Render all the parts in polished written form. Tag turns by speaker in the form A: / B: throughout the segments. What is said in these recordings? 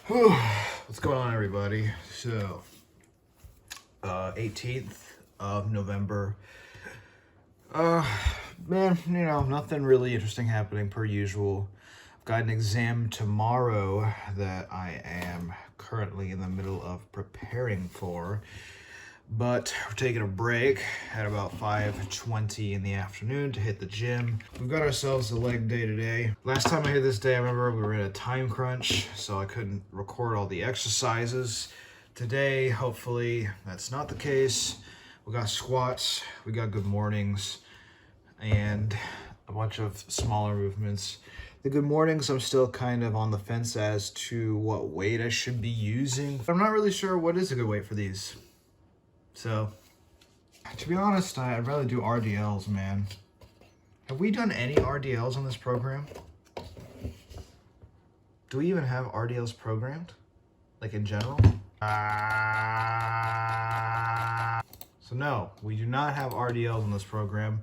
A: Whew. What's going on, everybody? So, 18th of November. Uh, Man, nothing really interesting happening per usual. I've got an exam tomorrow that I am currently in the middle of preparing for. But we're taking a break at about 5:20 in the afternoon to hit the gym. We've got ourselves a leg day today. Last time I hit this day, I remember we were in a time crunch, so I couldn't record all the exercises. Today, hopefully, that's not the case. We got squats, we got good mornings, and a bunch of smaller movements. The good mornings, I'm still kind of on the fence as to what weight I should be using. I'm not really sure what is a good weight for these. So, to be honest, I'd rather do RDLs, man. Have we done any RDLs on this program? Do we even have RDLs programmed? Like in general? So no, we do not have RDLs on this program,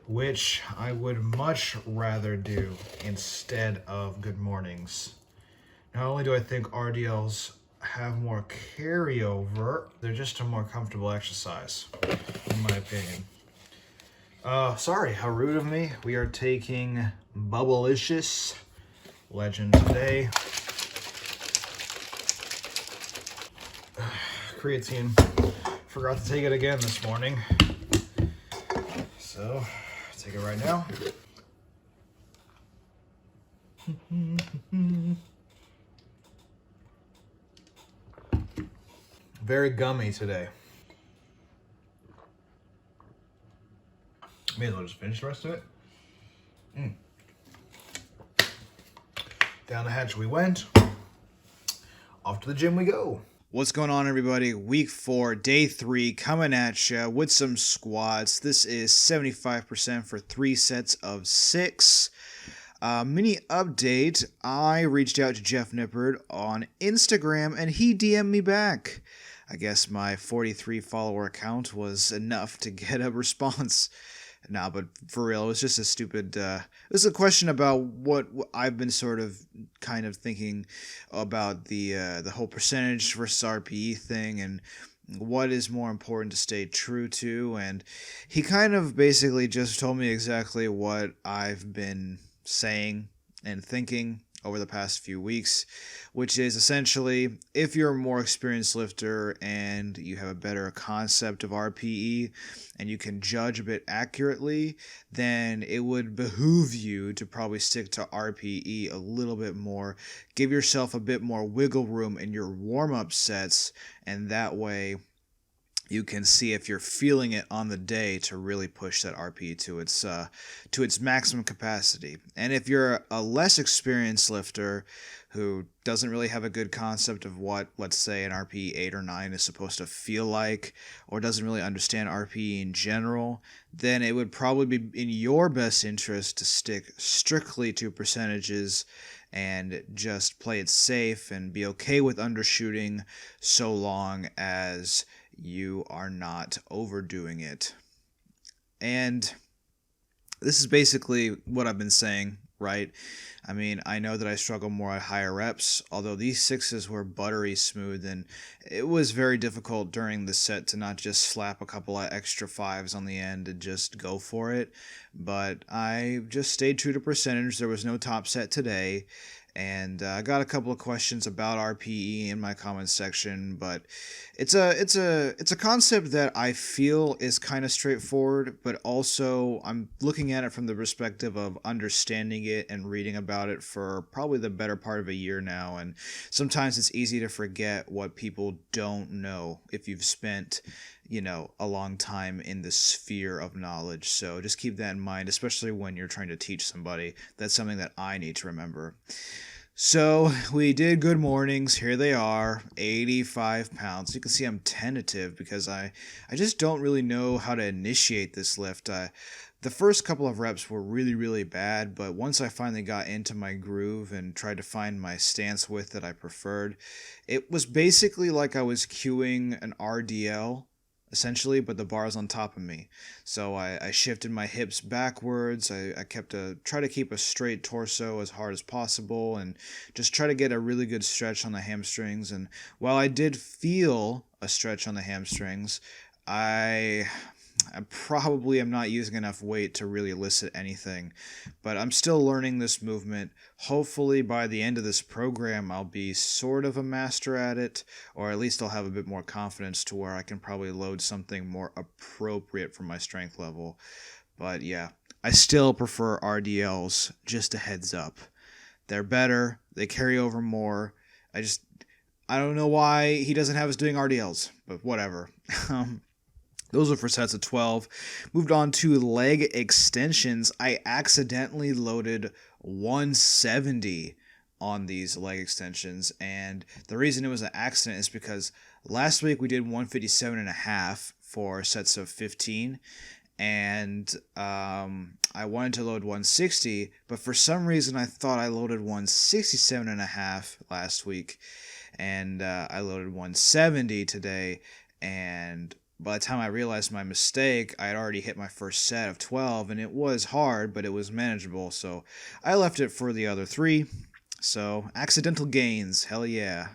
A: which I would much rather do instead of good mornings. Not only do I think RDLs have more carryover, they're just a more comfortable exercise, in my opinion. Sorry, how rude of me. We are taking Bubblicious Legend today. Creatine. Forgot to take it again this morning. So, take it right now. Very gummy today. May as well just finish the rest of it. Down the hatch we went. Off to the gym we go.
B: What's going on, everybody? Week 4, day 3, coming at you with some squats. This is 75% for 3 sets of 6. Mini update, I reached out to Jeff Nippard on Instagram and he DM'd me back. I guess my 43 follower account was enough to get a response. Nah, but for real, it was just a stupid, it was a question about what I've been sort of kind of thinking about the whole percentage versus RPE thing and what is more important to stay true to. And he kind of basically just told me exactly what I've been saying and thinking over the past few weeks, which is essentially if you're a more experienced lifter and you have a better concept of RPE and you can judge a bit accurately, then it would behoove you to probably stick to RPE a little bit more, give yourself a bit more wiggle room in your warm-up sets, and that way you can see if you're feeling it on the day to really push that RPE to its maximum capacity. And if you're a less experienced lifter who doesn't really have a good concept of what, let's say, an RPE 8 or 9 is supposed to feel like, or doesn't really understand RPE in general, then it would probably be in your best interest to stick strictly to percentages and just play it safe and be okay with undershooting so long as you are not overdoing it. And this is basically what I've been saying, right? I mean, I know that I struggle more at higher reps, although these 6s were buttery smooth, and it was very difficult during the set to not just slap a couple of extra 5s on the end and just go for it. But I just stayed true to percentage. There was no top set today. And I got a couple of questions about RPE in my comments section, but it's a concept that I feel is kind of straightforward, but also I'm looking at it from the perspective of understanding it and reading about it for probably the better part of a year now, and sometimes it's easy to forget what people don't know if you've spent a long time in the sphere of knowledge. So just keep that in mind, especially when you're trying to teach somebody. That's something that I need to remember. So we did good mornings. Here they are, 85 pounds. You can see I'm tentative because I just don't really know how to initiate this lift. The first couple of reps were really, really bad, but once I finally got into my groove and tried to find my stance width that I preferred, it was basically like I was cueing an RDL essentially, but the bar is on top of me. So I shifted my hips backwards. I try to keep a straight torso as hard as possible and just try to get a really good stretch on the hamstrings. And while I did feel a stretch on the hamstrings, I probably am not using enough weight to really elicit anything, but I'm still learning this movement. Hopefully by the end of this program, I'll be sort of a master at it, or at least I'll have a bit more confidence to where I can probably load something more appropriate for my strength level. But yeah, I still prefer RDLs, just a heads up. They're better, they carry over more. I don't know why he doesn't have us doing RDLs, but whatever. Those are for sets of 12. Moved on to leg extensions. I accidentally loaded 170 on these leg extensions. And the reason it was an accident is because last week we did 157.5 for sets of 15. And I wanted to load 160. But for some reason I thought I loaded 167.5 last week. And I loaded 170 today. And by the time I realized my mistake, I had already hit my first set of 12, and it was hard, but it was manageable, so I left it for the other 3. So, accidental gains, hell yeah.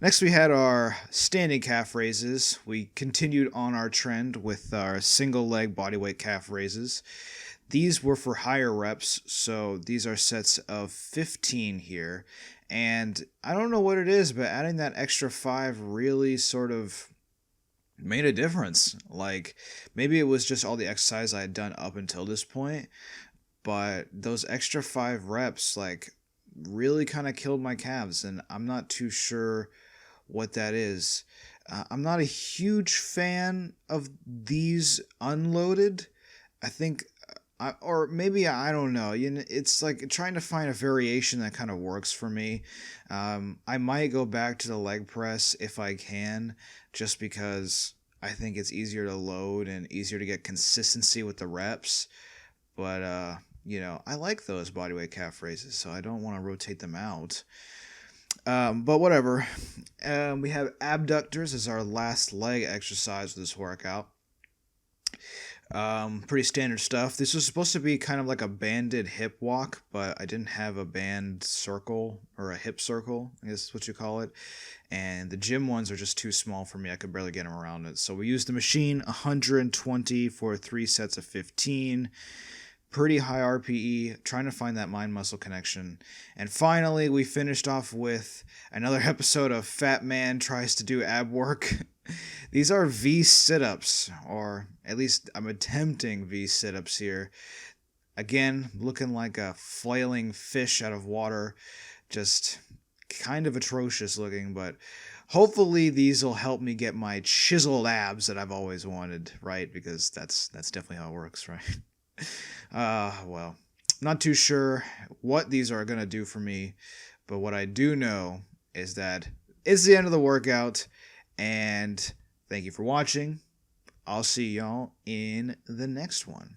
B: Next we had our standing calf raises. We continued on our trend with our single leg bodyweight calf raises. These were for higher reps, so these are sets of 15 here, and I don't know what it is, but adding that extra 5 really sort of made a difference. Like, maybe it was just all the exercise I had done up until this point, but those extra 5 reps like really kind of killed my calves, and I'm not too sure what that is. I'm not a huge fan of these unloaded. I think or maybe I don't know. It's like trying to find a variation that kind of works for me. I might go back to the leg press if I can, just because I think it's easier to load and easier to get consistency with the reps. But I like those bodyweight calf raises, so I don't want to rotate them out. But whatever. We have abductors as our last leg exercise for this workout. Pretty standard stuff. This was supposed to be kind of like a banded hip walk, but I didn't have a band circle or a hip circle, I guess is what you call it. And the gym ones are just too small for me. I could barely get them around it. So we used the machine, 120 for 3 sets of 15. Pretty high RPE, trying to find that mind-muscle connection. And finally, we finished off with another episode of Fat Man Tries to Do Ab Work. These are V sit-ups, or at least I'm attempting V sit-ups here. Again, looking like a flailing fish out of water. Just kind of atrocious looking, but hopefully these will help me get my chiseled abs that I've always wanted, right? Because that's definitely how it works, right? Well, not too sure what these are going to do for me, but what I do know is that it's the end of the workout, and thank you for watching. I'll see y'all in the next one.